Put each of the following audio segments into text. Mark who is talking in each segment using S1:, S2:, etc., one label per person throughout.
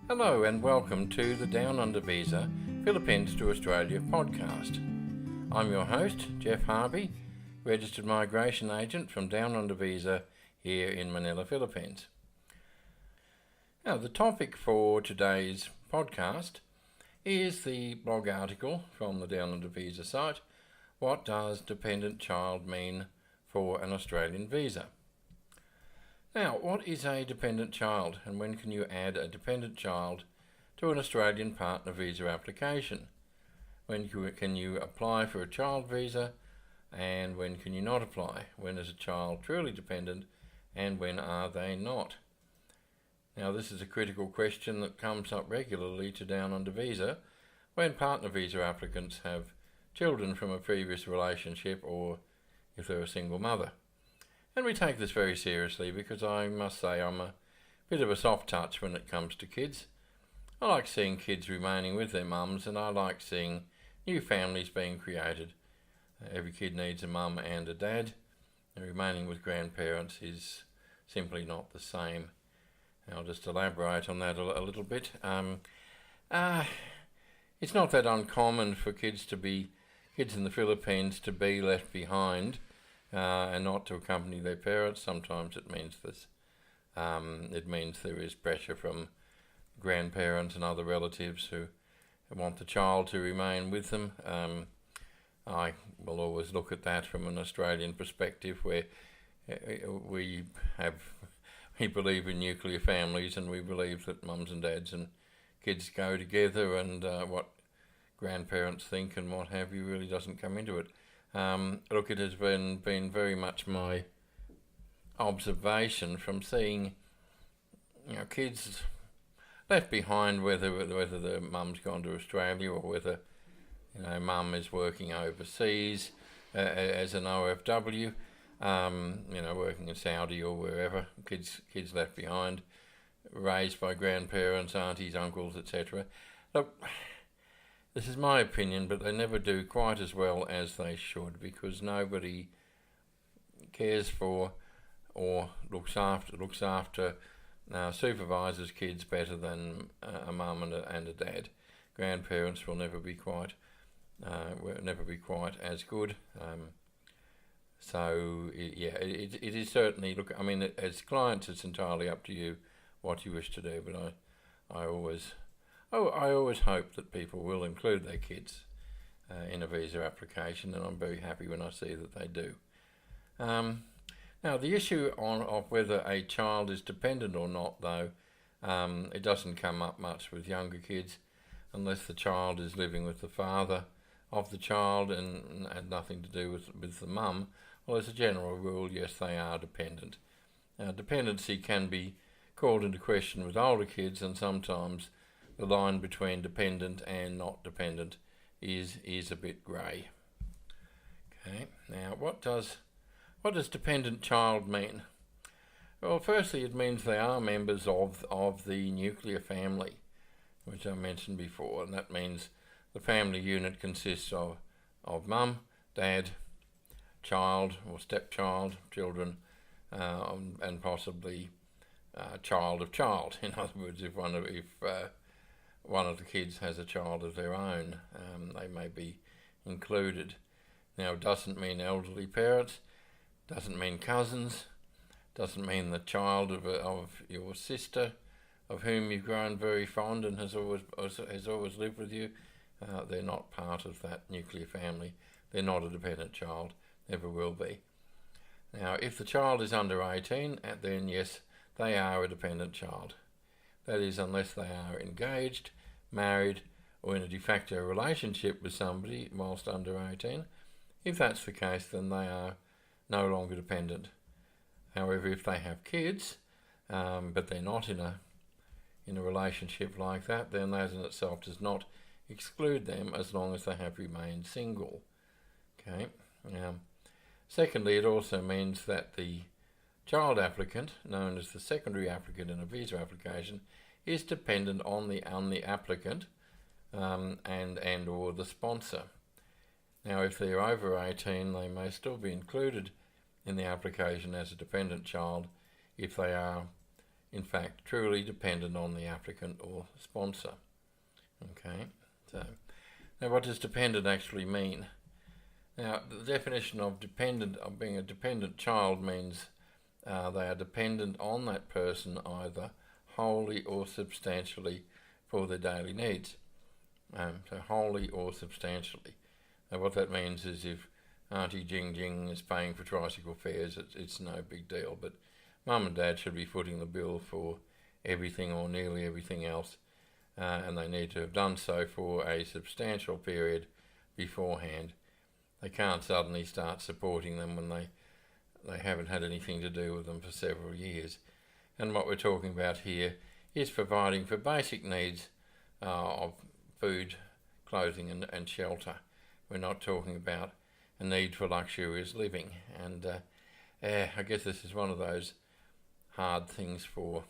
S1: Hello and welcome to the Down Under Visa Philippines to Australia podcast. I'm your host, Jeff Harvey, registered migration agent from Down Under Visa here in Manila, Philippines. Now, the topic for today's podcast is the blog article from the Down Under Visa site, What Does Dependent Child Mean for an Australian Visa? Now, what is a dependent child and when can you add a dependent child to an Australian partner visa application? When can you apply for a child visa and when can you not apply? When is a child truly dependent and when are they not? Now, this is a critical question that comes up regularly to Down Under Visa when partner visa applicants have children from a previous relationship or if they're a single mother. And we take this very seriously because I must say I'm a bit of a soft touch when it comes to kids. I like seeing kids remaining with their mums and I like seeing new families being created. Every kid needs a mum and a dad, and remaining with grandparents is simply not the same. I'll just elaborate on that a little bit. It's not that uncommon for kids in the Philippines to be left behind and not to accompany their parents. Sometimes it means this. It means there is pressure from grandparents and other relatives who want the child to remain with them. I will always look at that from an Australian perspective, where we believe in nuclear families and we believe that mums and dads and kids go together, and what grandparents think and what have you really doesn't come into it. Look, it has been very much my observation from seeing kids left behind, whether the mum's gone to Australia or whether mum is working overseas as an OFW, working in Saudi or wherever. Kids left behind, raised by grandparents, aunties, uncles, etc. Look, this is my opinion, but they never do quite as well as they should, because nobody cares for or looks after supervises kids better than a mum and a dad. Grandparents will never be quite as good. It is certainly, look, I mean, as clients, it's entirely up to you what you wish to do, but I always hope that people will include their kids in a visa application, and I'm very happy when I see that they do. Now, the issue of whether a child is dependent or not, though, it doesn't come up much with younger kids unless the child is living with the father of the child and had nothing to do with the mum. Well, as a general rule, yes, they are dependent. Now, dependency can be called into question with older kids, and sometimes the line between dependent and not dependent is a bit grey. Okay, now what does dependent child mean? Well, firstly, it means they are members of the nuclear family, which I mentioned before, and that means the family unit consists of mum, dad, child or stepchild, children, and possibly child of child. In other words, if one of the kids has a child of their own, they may be included. Now, it doesn't mean elderly parents, doesn't mean cousins, doesn't mean the child of your sister, of whom you've grown very fond and has always lived with you. They're not part of that nuclear family. They're not a dependent child, never will be. Now, if the child is under 18, then yes, they are a dependent child. That is, unless they are engaged, married, or in a de facto relationship with somebody whilst under 18. If that's the case, then they are no longer dependent. However, if they have kids, but they're not in a relationship like that, then that in itself does not exclude them as long as they have remained single. Okay. Secondly, it also means that the child applicant, known as the secondary applicant in a visa application, is dependent on the applicant and or the sponsor. Now, if they're over 18, they may still be included in the application as a dependent child if they are in fact, truly dependent on the applicant or sponsor. Okay, so now what does dependent actually mean? Now, the definition of dependent, of being a dependent child, means they are dependent on that person either wholly or substantially for their daily needs. So wholly or substantially. Now what that means is if Auntie Jing Jing is paying for tricycle fares, it's no big deal, but Mum and Dad should be footing the bill for everything or nearly everything else, and they need to have done so for a substantial period beforehand. They can't suddenly start supporting them when they haven't had anything to do with them for several years. And what we're talking about here is providing for basic needs of food, clothing and shelter. We're not talking about a need for luxurious living. And I guess this is one of those hard things for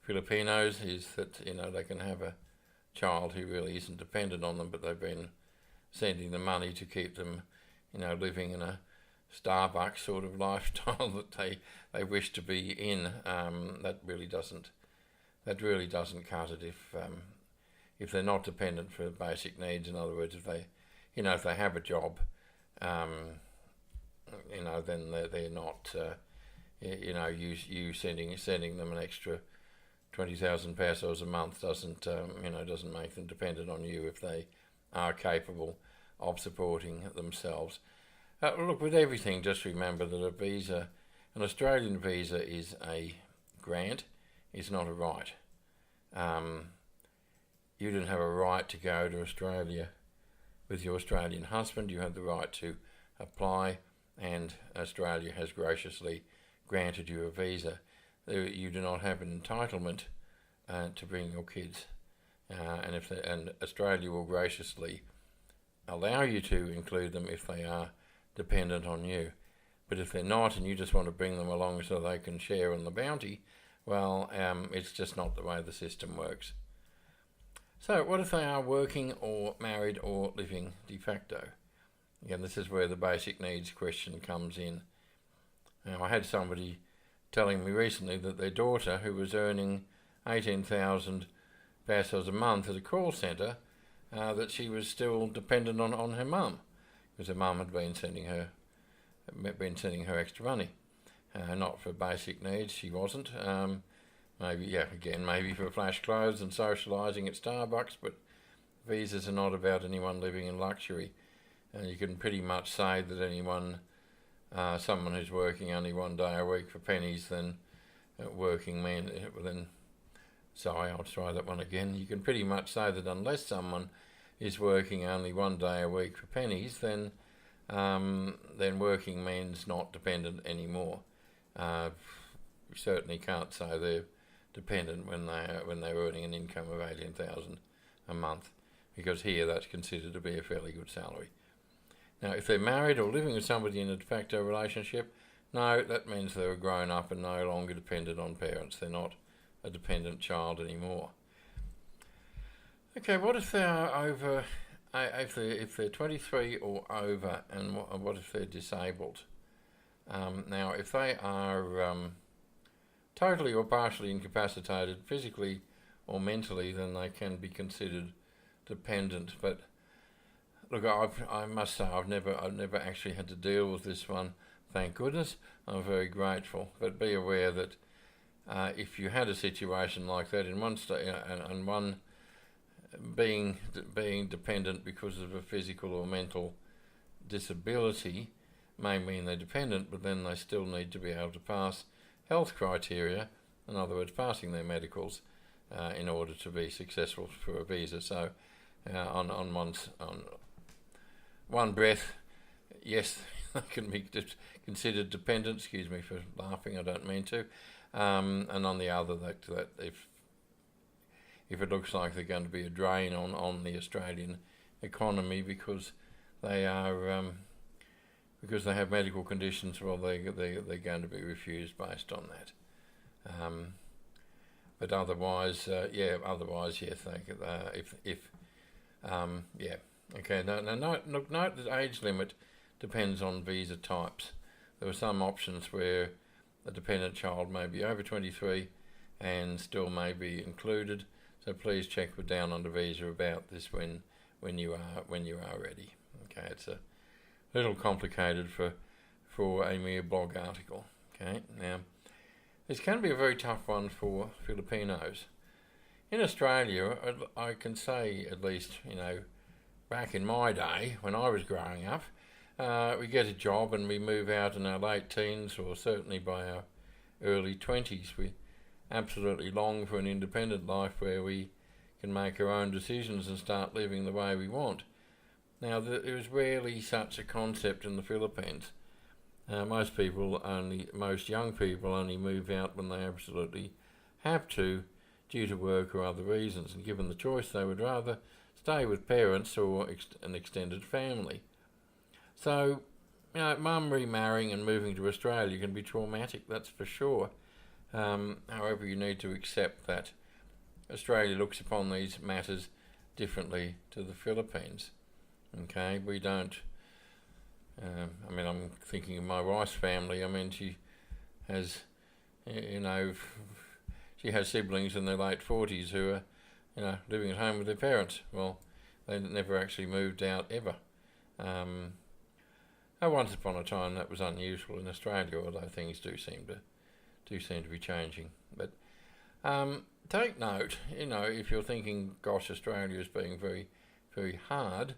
S1: Filipinos, is that, you know, they can have a child who really isn't dependent on them, but they've been sending them money to keep them, you know, living in a Starbucks sort of lifestyle that they wish to be in. That really doesn't cut it if they're not dependent for basic needs. In other words, if they have a job, then they're not, you sending them an extra 20,000 pesos a month doesn't make them dependent on you if they are capable of supporting themselves. Look, with everything, just remember that an Australian visa is a grant, it's not a right. You didn't have a right to go to Australia with your Australian husband. You had the right to apply, and Australia has graciously granted you a visa. You do not have an entitlement to bring your kids, and Australia will graciously allow you to include them if they are dependent on you. But if they're not, and you just want to bring them along so they can share in the bounty, well, it's just not the way the system works. So what if they are working or married or living de facto? Again, this is where the basic needs question comes in. Now, I had somebody telling me recently that their daughter, who was earning 18,000 pesos a month at a call centre, that she was still dependent on her mum, because her mum had been sending her extra money, not for basic needs. She wasn't. Maybe for flash clothes and socialising at Starbucks, but visas are not about anyone living in luxury. And you can pretty much say that someone who's working only 1 day a week for pennies, then working men, I'll try that one again. You can pretty much say that unless someone is working only 1 day a week for pennies, then working men's not dependent anymore. You certainly can't say they're dependent when they're earning an income of 18,000 a month, because here that's considered to be a fairly good salary. Now, if they're married or living with somebody in a de facto relationship, no, that means they're grown up and no longer dependent on parents. They're not a dependent child anymore. Okay, what if they are over? If they're 23 or over, and what if they're disabled? Now, if they are totally or partially incapacitated, physically or mentally, then they can be considered dependent. But look, I must say I've never actually had to deal with this one. Thank goodness. I'm very grateful. But be aware that if you had a situation like that in one state, and one being dependent because of a physical or mental disability may mean they're dependent, but then they still need to be able to pass health criteria, in other words, passing their medicals, in order to be successful for a visa. So, on one breath, yes, they can be considered dependent. Excuse me for laughing, I don't mean to. And on the other, that if it looks like they're going to be a drain on the Australian economy because they are because they have medical conditions, well, they're going to be refused based on that. But otherwise, yes. Okay. Now, look, note that age limit depends on visa types. There are some options where a dependent child may be over 23, and still may be included. So please check with Down Under Visa about this when you are ready. Okay, it's a little complicated for a mere blog article. Okay, now this can be a very tough one for Filipinos. In Australia, I can say, at least, back in my day when I was growing up, we get a job and we move out in our late teens, or certainly by our early 20s. We absolutely long for an independent life where we can make our own decisions and start living the way we want. Now, there is rarely such a concept in the Philippines. Most young people only move out when they absolutely have to, due to work or other reasons, and given the choice they would rather stay with parents or an extended family. So, mum remarrying and moving to Australia can be traumatic, that's for sure. However, you need to accept that Australia looks upon these matters differently to the Philippines. Okay, we don't, I'm thinking of my wife's family. She has, she has siblings in their late 40s who are, living at home with their parents. Well, they never actually moved out ever. Once upon a time that was unusual in Australia, although things do seem to be changing. But take note, if you're thinking, gosh, Australia is being very, very hard,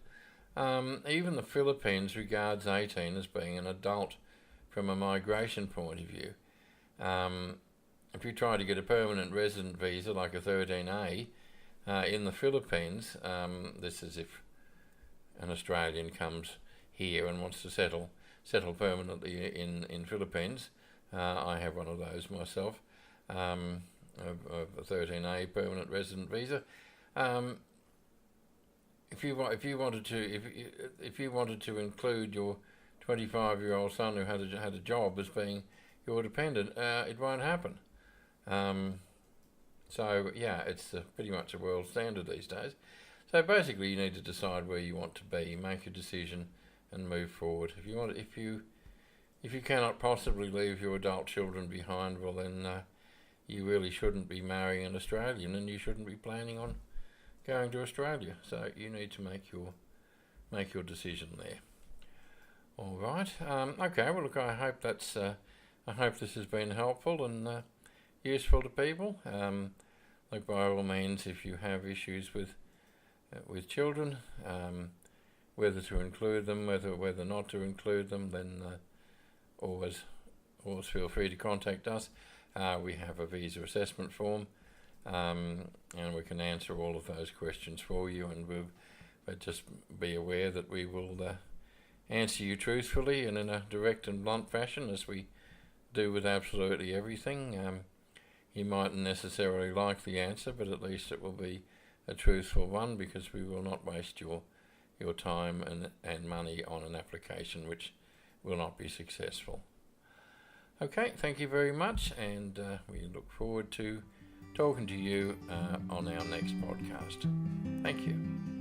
S1: even the Philippines regards 18 as being an adult from a migration point of view. If you try to get a permanent resident visa like a 13A in the Philippines, this is if an Australian comes here and wants to settle permanently in Philippines. I have one of those myself, of a 13A permanent resident visa. If you wanted to include your 25-year-old son who had a job as being your dependent, it won't happen. So yeah, it's pretty much a world standard these days. So basically, you need to decide where you want to be, make a decision, and move forward. If you cannot possibly leave your adult children behind, well then you really shouldn't be marrying an Australian, and you shouldn't be planning on going to Australia. So you need to make your decision there. All right. Okay. Well, look, I hope this has been helpful and useful to people. Look, by all means, if you have issues with children, whether to include them, whether not to include them, then always feel free to contact us. We have a visa assessment form, and we can answer all of those questions for you. But just be aware that we will answer you truthfully and in a direct and blunt fashion, as we do with absolutely everything. You mightn't necessarily like the answer, but at least it will be a truthful one, because we will not waste your time and money on an application which will not be successful. Okay, thank you very much, and we look forward to talking to you on our next podcast. Thank you.